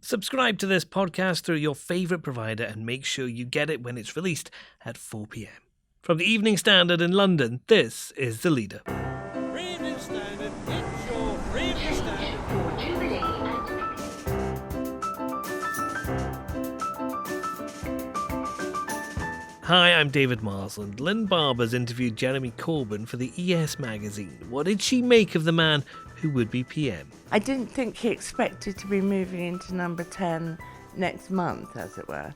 Subscribe to this podcast through your favourite provider and make sure you get it when it's released at 4 p.m. From the Evening Standard in London, this is The Leader. Evening Standard, it's your Evening Standard. Hi, I'm David Marsland. Lynn Barber's interviewed Jeremy Corbyn for the ES magazine. What did she make of the man who would be PM? I didn't think he expected to be moving into number 10 next month, as it were.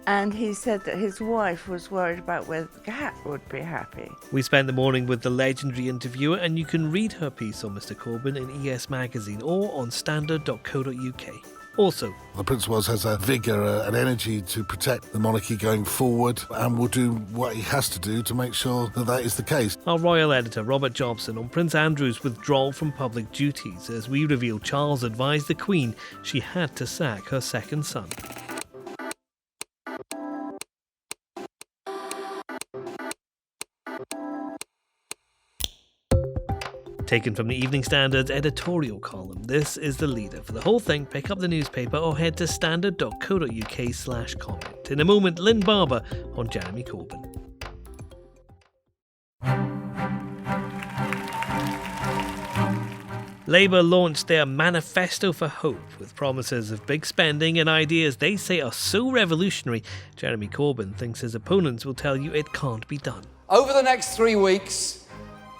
And he said that his wife was worried about whether the cat would be happy. We spent the morning with the legendary interviewer, and you can read her piece on Mr Corbyn in ES magazine or on standard.co.uk. Also, the Prince of Wales has a vigour, an energy to protect the monarchy going forward, and will do what he has to do to make sure that that is the case. Our royal editor Robert Jobson on Prince Andrew's withdrawal from public duties as we reveal Charles advised the Queen she had to sack her second son. Taken from the Evening Standard's editorial column, this is The Leader. For the whole thing, pick up the newspaper or head to standard.co.uk/comment. In a moment, Lynn Barber on Jeremy Corbyn. Labour launched their Manifesto for Hope with promises of big spending and ideas they say are so revolutionary, Jeremy Corbyn thinks his opponents will tell you it can't be done. Over the next 3 weeks,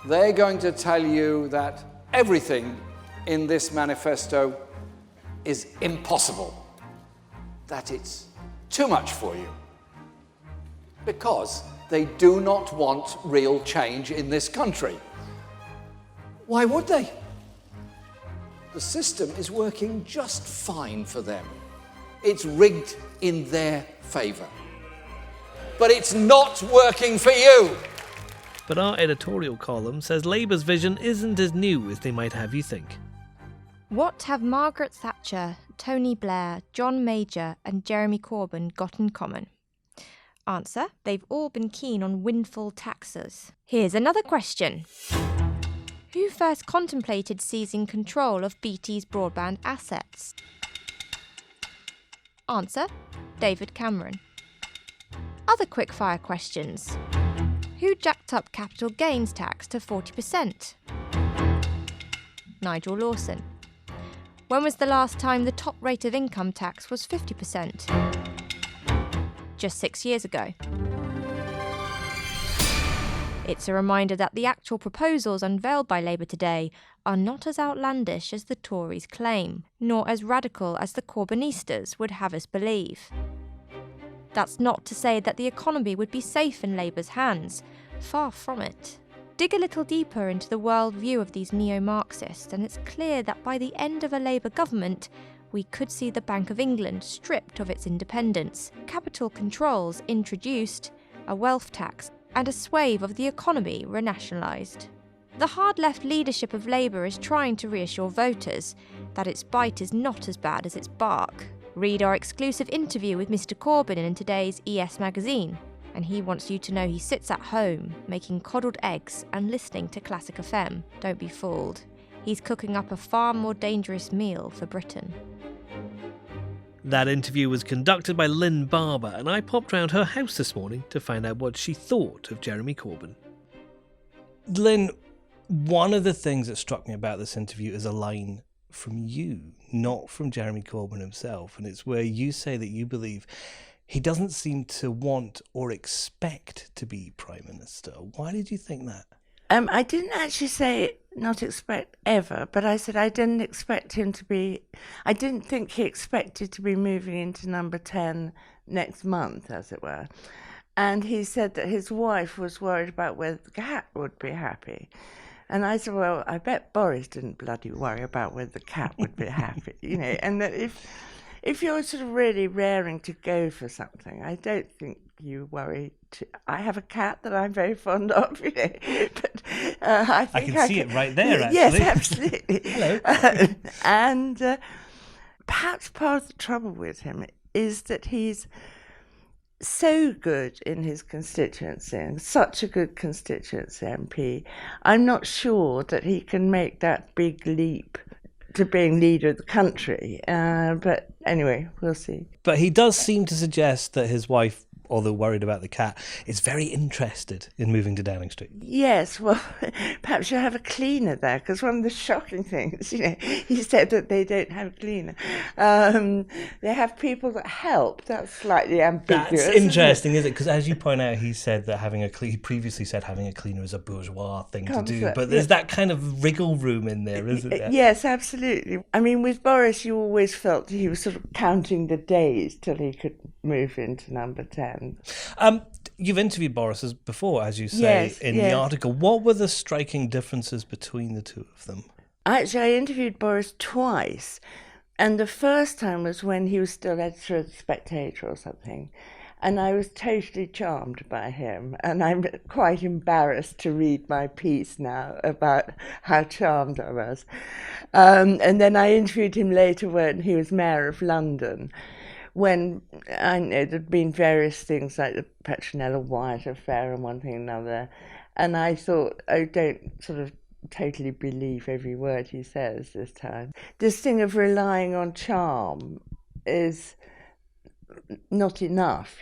they're going to tell you that everything in this manifesto is impossible, that it's too much for you, because they do not want real change in this country. Why would they? The system is working just fine for them. It's rigged in their favour. But it's not working for you. But our editorial column says Labour's vision isn't as new as they might have you think. What have Margaret Thatcher, Tony Blair, John Major and Jeremy Corbyn got in common? Answer: they've all been keen on windfall taxes. Here's another question. Who first contemplated seizing control of BT's broadband assets? Answer: David Cameron. Other quickfire questions. Who jacked up capital gains tax to 40%? Nigel Lawson. When was the last time the top rate of income tax was 50%? Just 6 years ago. It's a reminder that the actual proposals unveiled by Labour today are not as outlandish as the Tories claim, nor as radical as the Corbynistas would have us believe. That's not to say that the economy would be safe in Labour's hands. Far from it. Dig a little deeper into the worldview of these neo-Marxists, and it's clear that by the end of a Labour government, we could see the Bank of England stripped of its independence, capital controls introduced, a wealth tax, and a swathe of the economy renationalised. The hard-left leadership of Labour is trying to reassure voters that its bite is not as bad as its bark. Read our exclusive interview with Mr Corbyn in today's ES magazine, and he wants you to know he sits at home, making coddled eggs and listening to Classic FM. Don't be fooled. He's cooking up a far more dangerous meal for Britain. That interview was conducted by Lynn Barber, and I popped round her house this morning to find out what she thought of Jeremy Corbyn. Lynn, one of the things that struck me about this interview is a line from you, not from Jeremy Corbyn himself, and it's where you say that you believe he doesn't seem to want or expect to be Prime Minister. Why did you think that? I didn't actually say not expect ever, but I said I didn't expect him to be, I didn't think he expected to be moving into number 10 next month, as it were. And he said that his wife was worried about whether the cat would be happy. And I said, well, I bet Boris didn't bloody worry about whether the cat would be happy, you know, and that if you're sort of really raring to go for something, I don't think you worry. I have a cat that I'm very fond of, you know, but I think I can see it right there, actually. Yes, absolutely. Hello. And perhaps part of the trouble with him is that he's so good in his constituency and such a good constituency MP. I'm not sure that he can make that big leap to being leader of the country. But anyway, we'll see. But he does seem to suggest that his wife, although worried about the cat, is very interested in moving to Downing Street. Yes, well, perhaps you'll have a cleaner there, because one of the shocking things, he said that they don't have a cleaner. They have people that help. That's slightly ambiguous. That's interesting, isn't it? Because as you point out, he said that he previously said having a cleaner is a bourgeois thing to do. But there's that kind of wriggle room in there, isn't there? Yes, absolutely. I mean, with Boris, you always felt he was sort of counting the days till he could move into number 10. You've interviewed Boris before, as you say in the article. What were the striking differences between the two of them? Actually, I interviewed Boris twice, and the first time was when he was still editor of The Spectator or something, and I was totally charmed by him, and I'm quite embarrassed to read my piece now about how charmed I was. And then I interviewed him later when he was Mayor of London, when I know there'd been various things like the Petronella Wyatt affair and one thing and another, and I thought, oh, don't sort of totally believe every word he says this time. This thing of relying on charm is not enough,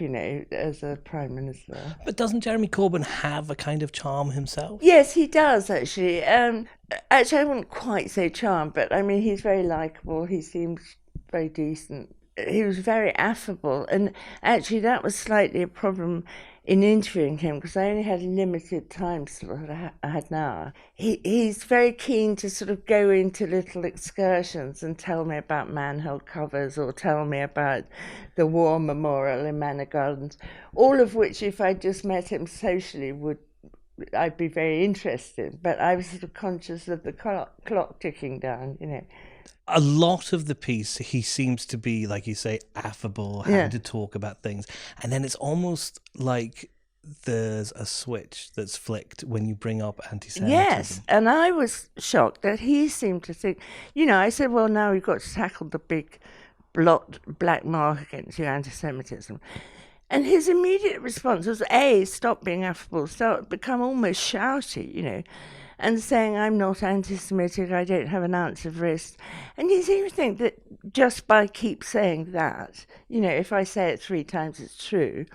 as a Prime Minister. But doesn't Jeremy Corbyn have a kind of charm himself? Yes, he does, actually. Actually, I wouldn't quite say charm, but I mean, he's very likeable. He seems very decent. He was very affable, and actually that was slightly a problem in interviewing him, because I only had a limited time slot. I had an hour. He's very keen to sort of go into little excursions and tell me about manhole covers or tell me about the War Memorial in Manor Gardens, all of which, if I just met him socially, I'd be very interested. But I was sort of conscious of the clock ticking down, A lot of the piece, he seems to be, like you say, affable, having to talk about things. And then it's almost like there's a switch that's flicked when you bring up anti-Semitism. Yes, and I was shocked that he seemed to think, I said, well, now we've got to tackle the big black mark against you, anti-Semitism. And his immediate response was, A, stop being affable, become almost shouty, and saying, I'm not anti-Semitic, I don't have an ounce of risk. And you seem to think that just by keep saying that, if I say it 3 times, it's true,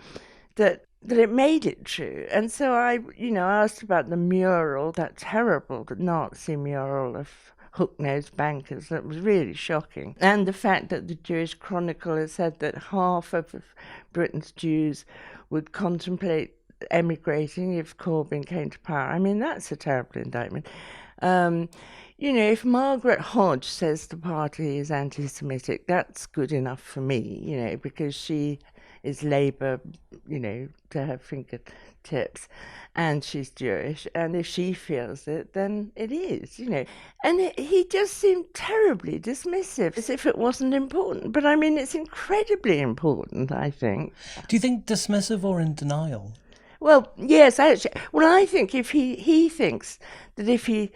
that it made it true. And so I asked about the mural, that terrible Nazi mural of hook-nosed bankers. That was really shocking. And the fact that the Jewish Chronicle has said that half of Britain's Jews would contemplate emigrating if Corbyn came to power. I mean, that's a terrible indictment. If Margaret Hodge says the party is anti-Semitic, that's good enough for me, because she is Labour, to her fingertips, and she's Jewish, and if she feels it, then it is, And he just seemed terribly dismissive, as if it wasn't important. But I mean, it's incredibly important, I think. Do you think dismissive or in denial? Well, yes, actually. Well, I think if he thinks that if he,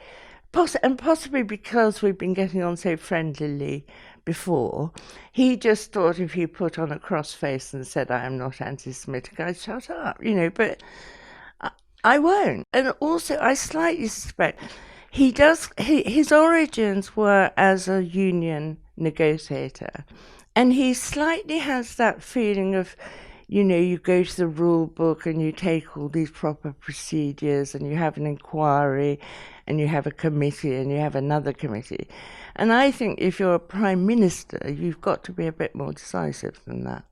and possibly because we've been getting on so friendlily before, he just thought if he put on a cross face and said, I am not anti-Semitic, I'd shut up, but I won't. And also, I slightly suspect his origins were as a union negotiator, and he slightly has that feeling of, you go to the rule book and you take all these proper procedures and you have an inquiry and you have a committee and you have another committee. And I think if you're a Prime Minister, you've got to be a bit more decisive than that.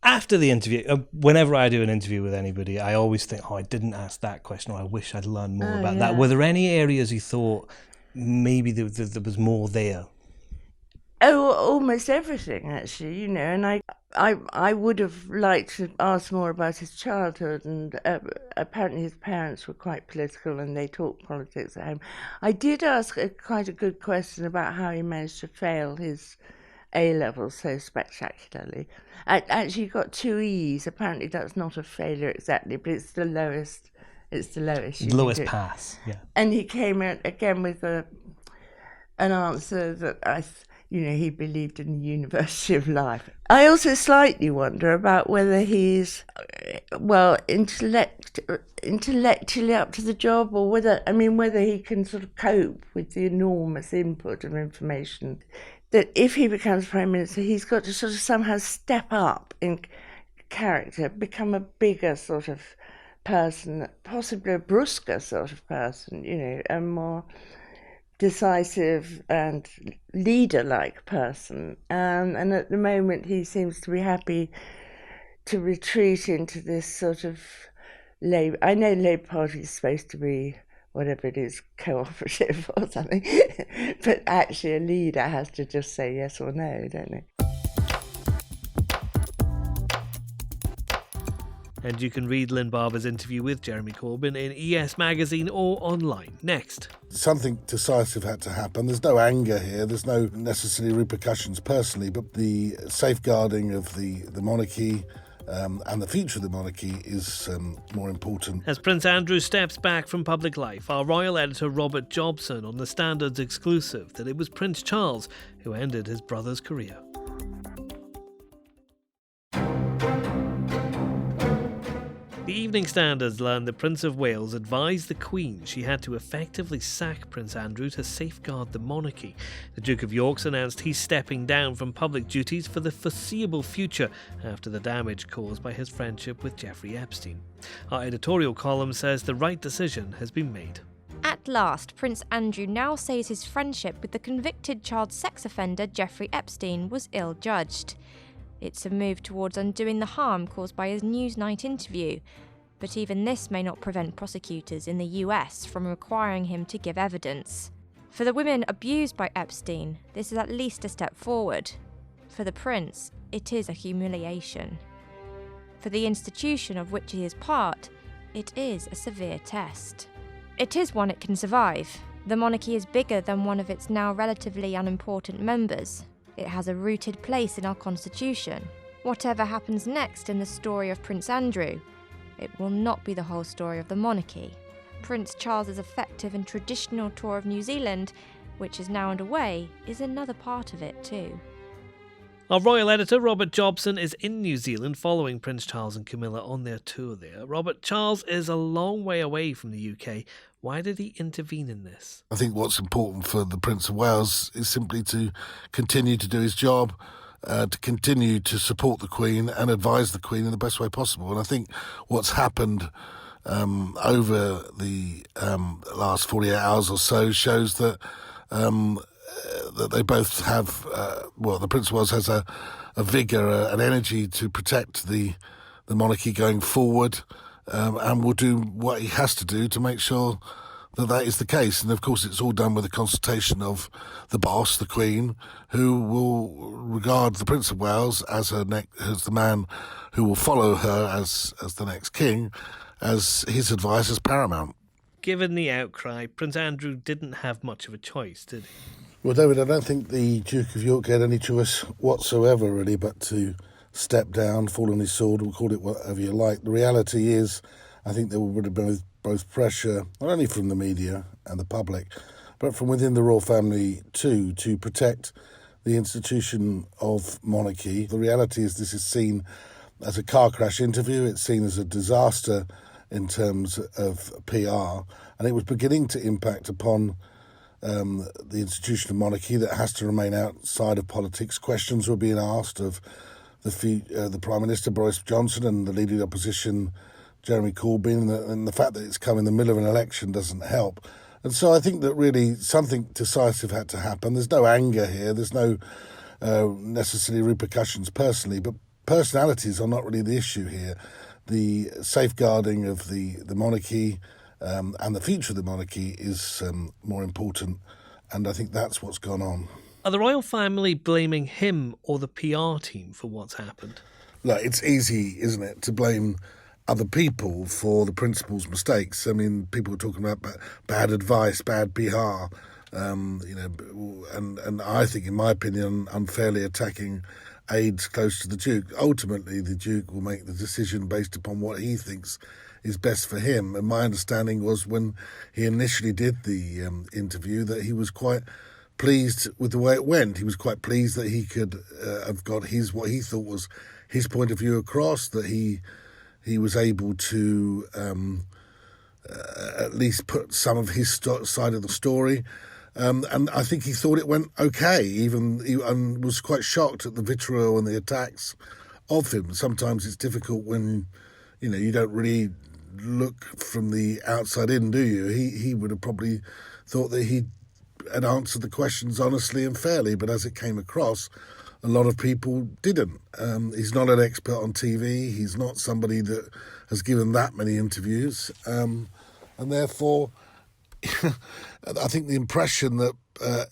After the interview, whenever I do an interview with anybody, I always think, I didn't ask that question, or I wish I'd learned more about that. Were there any areas you thought maybe there was more there? Oh, almost everything, actually, and I would have liked to ask more about his childhood, and apparently his parents were quite political and they talked politics at home. I did ask quite a good question about how he managed to fail his A-levels so spectacularly. I actually got 2 E's. Apparently that's not a failure exactly, but it's the lowest. It's the lowest. Lowest pass, yeah. And he came out again with an answer that he believed in the university of life. I also slightly wonder about whether he's, intellectually up to the job, or whether he can sort of cope with the enormous input of information. That if he becomes Prime Minister, he's got to sort of somehow step up in character, become a bigger sort of person, possibly a brusquer sort of person, a more decisive and leader-like person. And at the moment, he seems to be happy to retreat into this sort of Labour. I know Labour Party is supposed to be whatever it is, cooperative or something, but actually a leader has to just say yes or no, don't they? And you can read Lynn Barber's interview with Jeremy Corbyn in ES Magazine or online. Next. Something decisive had to happen. There's no anger here. There's no necessary repercussions personally, but the safeguarding of the monarchy and the future of the monarchy is more important. As Prince Andrew steps back from public life, our royal editor Robert Jobson on the Standard's exclusive that it was Prince Charles who ended his brother's career. The Evening Standards learned that Prince of Wales advised the Queen she had to effectively sack Prince Andrew to safeguard the monarchy. The Duke of York's announced he's stepping down from public duties for the foreseeable future after the damage caused by his friendship with Jeffrey Epstein. Our editorial column says the right decision has been made. At last, Prince Andrew now says his friendship with the convicted child sex offender Jeffrey Epstein was ill-judged. It's a move towards undoing the harm caused by his Newsnight interview, but even this may not prevent prosecutors in the US from requiring him to give evidence. For the women abused by Epstein, this is at least a step forward. For the prince, it is a humiliation. For the institution of which he is part, it is a severe test. It is one it can survive. The monarchy is bigger than one of its now relatively unimportant members. It has a rooted place in our constitution. Whatever happens next in the story of Prince Andrew, it will not be the whole story of the monarchy. Prince Charles's effective and traditional tour of New Zealand, which is now underway, is another part of it too. Our royal editor, Robert Jobson, is in New Zealand following Prince Charles and Camilla on their tour there. Robert, Charles is a long way away from the UK. Why did he intervene in this? I think what's important for the Prince of Wales is simply to continue to do his job, to continue to support the Queen and advise the Queen in the best way possible. And I think what's happened over the last 48 hours or so shows that that they both have, the Prince of Wales has a vigour, an energy to protect the monarchy going forward, and will do what he has to do to make sure that is the case. And of course it's all done with the consultation of the boss, the Queen, who will regard the Prince of Wales as the man who will follow her as the next king, as his advice is paramount. Given the outcry, Prince Andrew didn't have much of a choice, did he? Well, David, I don't think the Duke of York had any choice whatsoever, really, but to step down, fall on his sword, or call it whatever you like. The reality is, I think there would have been both pressure, not only from the media and the public, but from within the royal family too, to protect the institution of monarchy. The reality is this is seen as a car crash interview. It's seen as a disaster in terms of PR, and it was beginning to impact upon the institution of monarchy that has to remain outside of politics. Questions were being asked of the Prime Minister, Boris Johnson, and the leading opposition, Jeremy Corbyn, and the fact that it's come in the middle of an election doesn't help. And so I think that really something decisive had to happen. There's no anger here. There's no necessary repercussions personally, but personalities are not really the issue here. The safeguarding of the monarchy and the future of the monarchy is more important, and I think that's what's gone on. Are the royal family blaming him or the PR team for what's happened? Look, it's easy, isn't it, to blame other people for the principal's mistakes. I mean, people are talking about bad advice, bad PR, and I think, in my opinion, unfairly attacking aides close to the Duke. Ultimately, the Duke will make the decision based upon what he thinks is best for him. And my understanding was when he initially did the interview that he was quite pleased with the way it went. He was quite pleased that he could have got what he thought was his point of view across, that he was able to at least put some of his side of the story. And I think he thought it went okay, and was quite shocked at the vitriol and the attacks of him. Sometimes it's difficult when, you don't really look from the outside in, do you? He would have probably thought that he had answered the questions honestly and fairly, but as it came across, a lot of people didn't. He's not an expert on TV. He's not somebody that has given that many interviews. And therefore, I think the impression that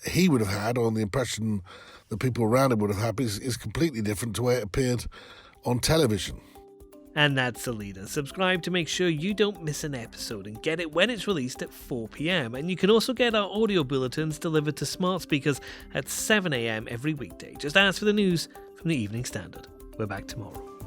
he would have had, or the impression that people around him would have had, is completely different to the way it appeared on television. And that's The Leader. Subscribe to make sure you don't miss an episode and get it when it's released at 4 p.m. And you can also get our audio bulletins delivered to smart speakers at 7 a.m. every weekday. Just ask for the news from the Evening Standard. We're back tomorrow.